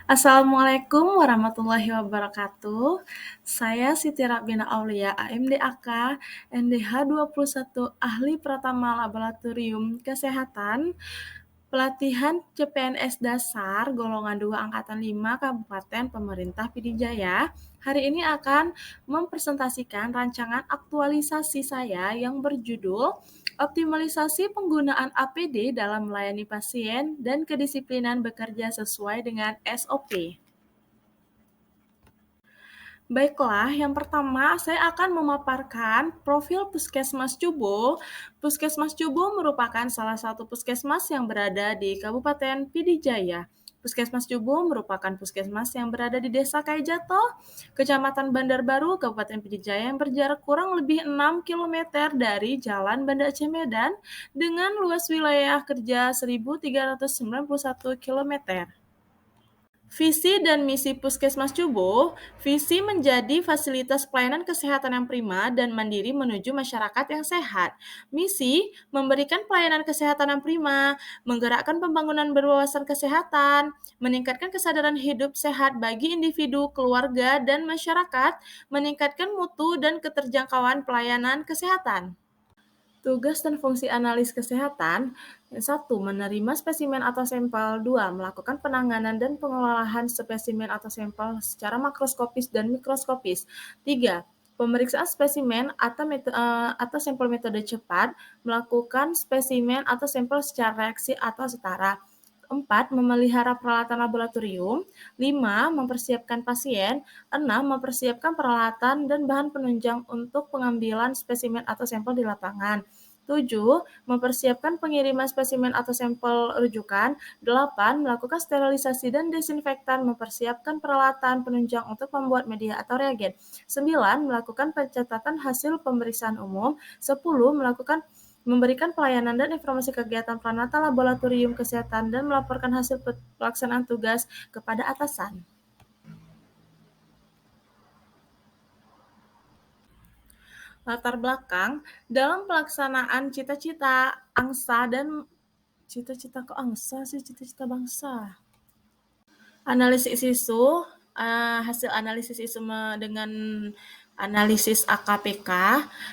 Assalamualaikum warahmatullahi wabarakatuh. Saya Siti Rabbina Aulia, AMDAK, NDH 21, Ahli Pratama Laboratorium Kesehatan, pelatihan CPNS Dasar, golongan 2 Angkatan 5, Kabupaten Pemerintah Pidijaya. Hari ini akan mempresentasikan rancangan aktualisasi saya yang berjudul Optimalisasi Penggunaan APD dalam Melayani Pasien dan Kedisiplinan Bekerja Sesuai dengan SOP. Baiklah, yang pertama saya akan memaparkan profil Puskesmas Cubo. Puskesmas Cubo merupakan salah satu puskesmas yang berada di Kabupaten Pidijaya. Puskesmas Cubo merupakan puskesmas yang berada di Desa Kaijato, Kecamatan Bandar Baru, Kabupaten Pidijaya yang berjarak kurang lebih 6 km dari Jalan Banda Aceh Medan dengan luas wilayah kerja 1.391 km. Visi dan misi Puskesmas Cubo, visi menjadi fasilitas pelayanan kesehatan yang prima dan mandiri menuju masyarakat yang sehat. Misi, memberikan pelayanan kesehatan yang prima, menggerakkan pembangunan berwawasan kesehatan, meningkatkan kesadaran hidup sehat bagi individu, keluarga, dan masyarakat, meningkatkan mutu dan keterjangkauan pelayanan kesehatan. Tugas dan fungsi analis kesehatan, 1. Menerima spesimen atau sampel. 2. Melakukan penanganan dan pengolahan spesimen atau sampel secara makroskopis dan mikroskopis. 3. Pemeriksaan spesimen atau sampel metode cepat, melakukan spesimen atau sampel secara reaksi atau setara. 4. Memelihara peralatan laboratorium. 5. Mempersiapkan pasien. 6. Mempersiapkan peralatan dan bahan penunjang untuk pengambilan spesimen atau sampel di lapangan. 7. Mempersiapkan pengiriman spesimen atau sampel rujukan. 8. Melakukan sterilisasi dan desinfektan, mempersiapkan peralatan penunjang untuk membuat media atau reagen. 9. Melakukan pencatatan hasil pemeriksaan umum. 10. Memberikan pelayanan dan informasi kegiatan pranata laboratorium kesehatan dan melaporkan hasil pelaksanaan tugas kepada atasan. Latar belakang dalam pelaksanaan cita-cita angsa dan cita-cita kok angsa sih, cita-cita bangsa. Analisis isu, hasil analisis isu dengan analisis AKPK,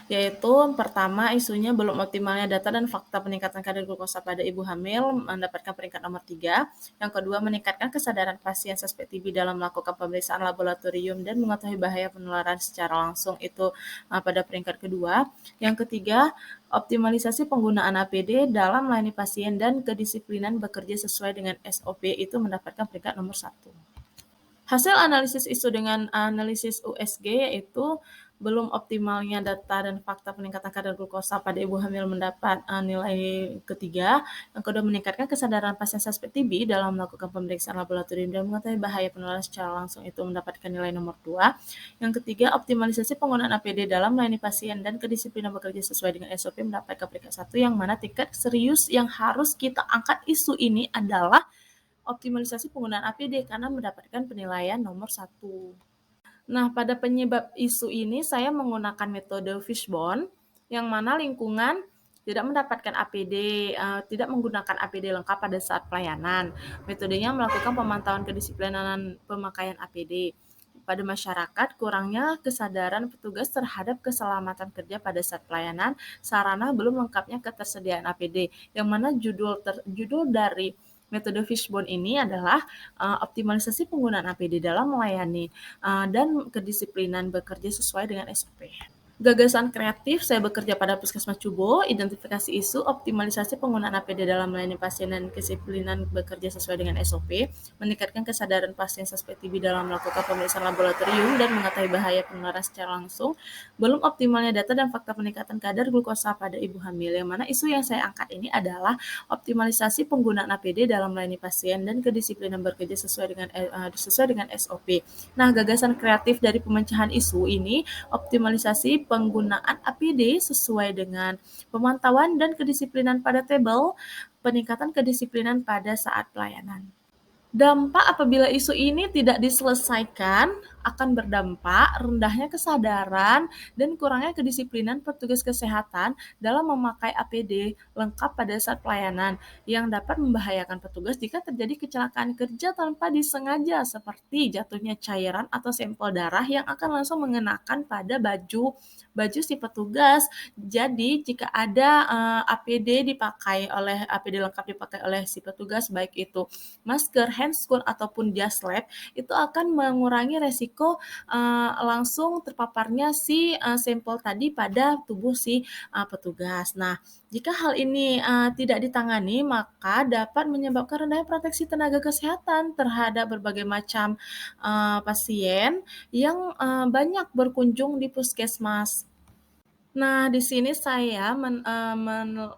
yaitu pertama isunya belum optimalnya data dan fakta peningkatan kadar glukosa pada ibu hamil mendapatkan peringkat nomor 3. Yang kedua, meningkatkan kesadaran pasien suspek TB dalam melakukan pemeriksaan laboratorium dan mengetahui bahaya penularan secara langsung, itu pada peringkat kedua. Yang ketiga, optimalisasi penggunaan APD dalam melayani pasien dan kedisiplinan bekerja sesuai dengan SOP, itu mendapatkan peringkat nomor 1. Hasil analisis isu dengan analisis USG yaitu belum optimalnya data dan fakta peningkatan kadar glukosa pada ibu hamil mendapat nilai ketiga. Yang kedua, meningkatkan kesadaran pasien suspek TB dalam melakukan pemeriksaan laboratorium dan mengetahui bahaya penularan secara langsung, itu mendapatkan nilai nomor 2. Yang ketiga, optimalisasi penggunaan APD dalam melayani pasien dan kedisiplinan bekerja sesuai dengan SOP mendapatkan peringkat 1, yang mana tingkat serius yang harus kita angkat isu ini adalah optimalisasi penggunaan APD karena mendapatkan penilaian nomor 1. Nah, pada penyebab isu ini saya menggunakan metode fishbone, yang mana lingkungan tidak mendapatkan APD, tidak menggunakan APD lengkap pada saat pelayanan. Metodenya melakukan pemantauan kedisiplinan pemakaian APD. Pada masyarakat, kurangnya kesadaran petugas terhadap keselamatan kerja pada saat pelayanan, sarana belum lengkapnya ketersediaan APD, yang mana judul dari metode fishbone ini adalah optimalisasi penggunaan APD dalam melayani dan kedisiplinan bekerja sesuai dengan SOP. Gagasan kreatif, saya bekerja pada Puskesmas Cubo, identifikasi isu, optimalisasi penggunaan APD dalam melayani pasien dan kedisiplinan bekerja sesuai dengan SOP, meningkatkan kesadaran pasien suspek TB dalam melakukan pemeriksaan laboratorium dan mengetahui bahaya penularan secara langsung, belum optimalnya data dan fakta peningkatan kadar glukosa pada ibu hamil, yang mana isu yang saya angkat ini adalah optimalisasi penggunaan APD dalam melayani pasien dan kedisiplinan bekerja sesuai dengan SOP. Nah, gagasan kreatif dari pemecahan isu ini, optimalisasi penggunaan APD sesuai dengan pemantauan dan kedisiplinan pada tabel, peningkatan kedisiplinan pada saat pelayanan. Dampak apabila isu ini tidak diselesaikan akan berdampak rendahnya kesadaran dan kurangnya kedisiplinan petugas kesehatan dalam memakai APD lengkap pada saat pelayanan, yang dapat membahayakan petugas jika terjadi kecelakaan kerja tanpa disengaja, seperti jatuhnya cairan atau sampel darah yang akan langsung mengenakan pada baju si petugas. Jadi jika ada APD lengkap dipakai oleh si petugas, baik itu masker, handscoon ataupun jas lab, itu akan mengurangi resiko langsung terpaparnya si sampel tadi pada tubuh si petugas. Nah, jika hal ini tidak ditangani, maka dapat menyebabkan rendahnya proteksi tenaga kesehatan terhadap berbagai macam pasien yang banyak berkunjung di puskesmas. Nah, di sini saya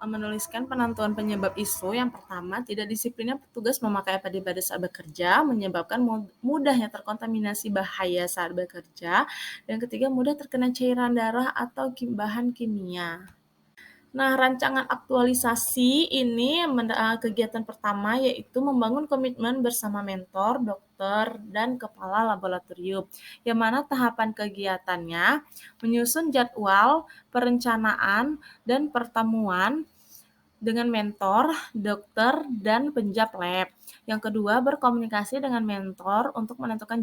menuliskan penentuan penyebab isu. Yang pertama, tidak disiplinnya petugas memakai APD pada saat bekerja, menyebabkan mudahnya terkontaminasi bahaya saat bekerja. Dan ketiga, mudah terkena cairan darah atau bahan kimia. Nah, rancangan aktualisasi ini kegiatan pertama yaitu membangun komitmen bersama mentor, dokter, dan kepala laboratorium, yang mana tahapan kegiatannya menyusun jadwal, perencanaan, dan pertemuan dengan mentor, dokter, dan penjab lab. Yang kedua, berkomunikasi dengan mentor untuk menentukan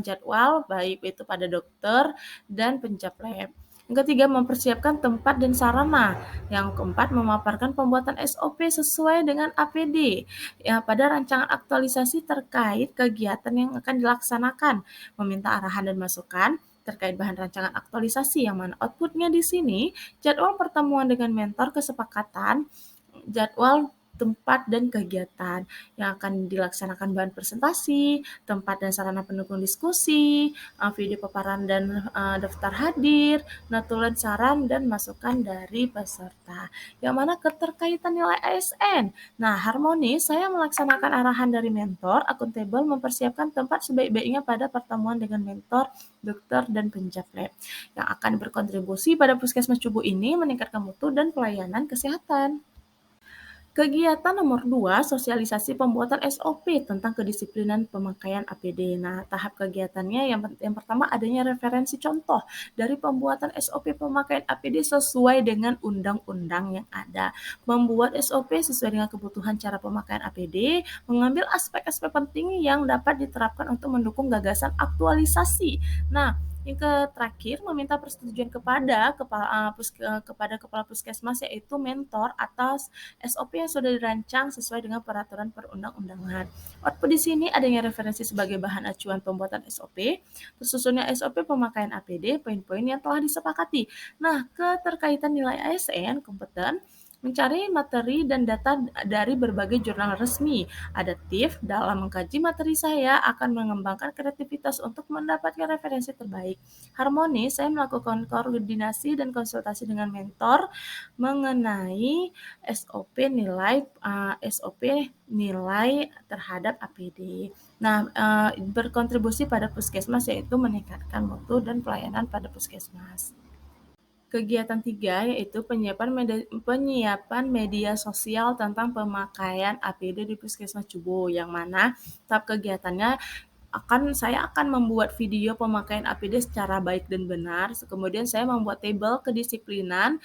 jadwal baik itu pada dokter dan penjab lab. Yang ketiga, mempersiapkan tempat dan sarana. Yang keempat, memaparkan pembuatan SOP sesuai dengan APD ya, pada rancangan aktualisasi terkait kegiatan yang akan dilaksanakan, meminta arahan dan masukan terkait bahan rancangan aktualisasi, yang mana outputnya di sini jadwal pertemuan dengan mentor, kesepakatan, jadwal tempat dan kegiatan yang akan dilaksanakan, bahan presentasi, tempat dan sarana pendukung diskusi, video paparan dan daftar hadir, notulen saran dan masukan dari peserta. Yang mana keterkaitan nilai ASN. Nah, harmonis saya melaksanakan arahan dari mentor, akuntabel mempersiapkan tempat sebaik-baiknya pada pertemuan dengan mentor, dokter, dan penjab lab yang akan berkontribusi pada puskesmas Cubu ini meningkatkan mutu dan pelayanan kesehatan. Kegiatan nomor 2, sosialisasi pembuatan SOP tentang kedisiplinan pemakaian APD. Nah, tahap kegiatannya yang pertama adanya referensi contoh dari pembuatan SOP pemakaian APD sesuai dengan undang-undang yang ada. Membuat SOP sesuai dengan kebutuhan cara pemakaian APD, mengambil aspek-aspek penting yang dapat diterapkan untuk mendukung gagasan aktualisasi. Nah, yang terakhir, meminta persetujuan kepada kepala puskesmas, yaitu mentor, atas SOP yang sudah dirancang sesuai dengan peraturan perundang-undangan. Output di sini adanya referensi sebagai bahan acuan pembuatan SOP, tersusunnya SOP pemakaian APD, poin-poin yang telah disepakati. Nah, keterkaitan nilai ASN, kompeten, mencari materi dan data dari berbagai jurnal resmi. Adaptif, dalam mengkaji materi saya akan mengembangkan kreativitas untuk mendapatkan referensi terbaik. Harmonis, saya melakukan koordinasi dan konsultasi dengan mentor mengenai SOP nilai terhadap APD. Nah, berkontribusi pada puskesmas yaitu meningkatkan mutu dan pelayanan pada puskesmas. Kegiatan 3 yaitu penyiapan media sosial tentang pemakaian APD di Puskesmas Cubu, yang mana tahap kegiatannya saya akan membuat video pemakaian APD secara baik dan benar. Kemudian saya membuat tabel kedisiplinan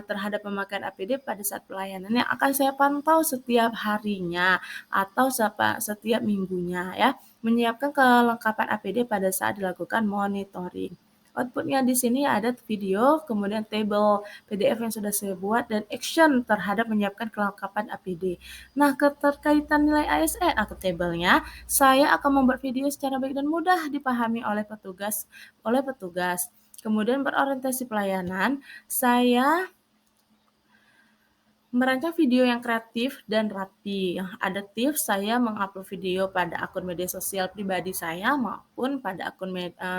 terhadap pemakaian APD pada saat pelayanan yang akan saya pantau setiap harinya atau setiap minggunya ya. Menyiapkan kelengkapan APD pada saat dilakukan monitoring. Outputnya di sini ada video, kemudian tabel PDF yang sudah saya buat, dan action terhadap menyiapkan kelengkapan APD. Nah, keterkaitan nilai ASN atau tabelnya, saya akan membuat video secara baik dan mudah dipahami oleh petugas. Kemudian berorientasi pelayanan, saya merancang video yang kreatif dan rapi. Yang adaptif, saya mengupload video pada akun media sosial pribadi saya maupun pada akun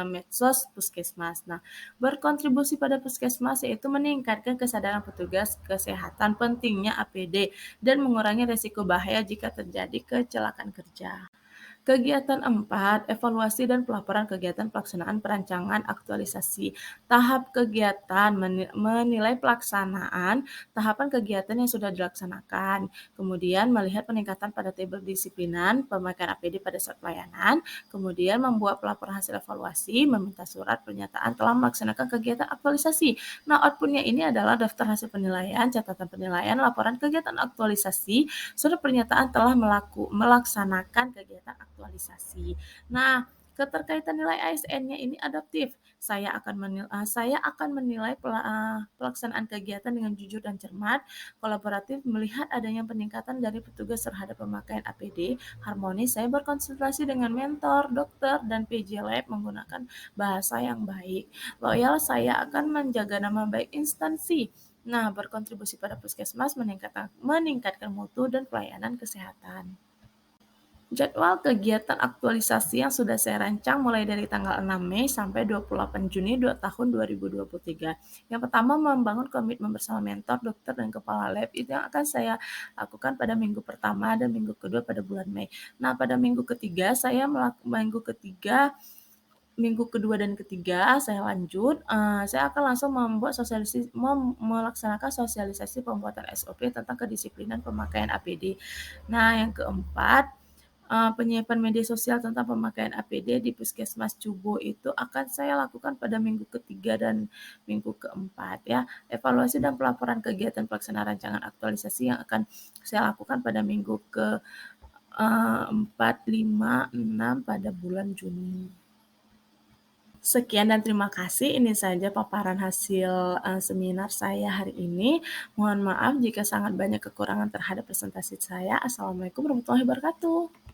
medsos puskesmas. Nah, berkontribusi pada puskesmas yaitu meningkatkan kesadaran petugas kesehatan pentingnya APD dan mengurangi resiko bahaya jika terjadi kecelakaan kerja. Kegiatan 4, evaluasi dan pelaporan kegiatan pelaksanaan perancangan aktualisasi. Tahap kegiatan menilai pelaksanaan tahapan kegiatan yang sudah dilaksanakan, kemudian melihat peningkatan pada tabel disiplinan, pemakaian APD pada saat pelayanan, kemudian membuat pelaporan hasil evaluasi, meminta surat pernyataan telah melaksanakan kegiatan aktualisasi. Nah, outputnya ini adalah daftar hasil penilaian, catatan penilaian, laporan kegiatan aktualisasi, surat pernyataan telah melaksanakan kegiatan aktualisasi. Nah, keterkaitan nilai ASN-nya ini adaptif. Saya akan menilai pelaksanaan kegiatan dengan jujur dan cermat, kolaboratif, melihat adanya peningkatan dari petugas terhadap pemakaian APD, harmonis. Saya berkonsultasi dengan mentor, dokter, dan PJ Lab menggunakan bahasa yang baik. Loyal, saya akan menjaga nama baik instansi. Nah, berkontribusi pada puskesmas, meningkatkan mutu dan pelayanan kesehatan. Jadwal kegiatan aktualisasi yang sudah saya rancang mulai dari tanggal 6 Mei sampai 28 Juni tahun 2023. Yang pertama, membangun komitmen bersama mentor, dokter, dan kepala lab. Itu yang akan saya lakukan pada minggu pertama dan minggu kedua pada bulan Mei. Nah, pada minggu ketiga, minggu kedua dan ketiga saya lanjut, saya akan langsung melaksanakan sosialisasi pembuatan SOP tentang kedisiplinan pemakaian APD. Nah, yang keempat, penyiapan media sosial tentang pemakaian APD di Puskesmas Cubo itu akan saya lakukan pada minggu ketiga dan minggu keempat ya. Evaluasi dan pelaporan kegiatan pelaksanaan rancangan aktualisasi yang akan saya lakukan pada minggu ke 4, 5, 6 pada bulan Juni. Sekian dan terima kasih. Ini saja paparan hasil seminar saya hari ini. Mohon maaf jika sangat banyak kekurangan terhadap presentasi saya. Assalamualaikum warahmatullahi wabarakatuh.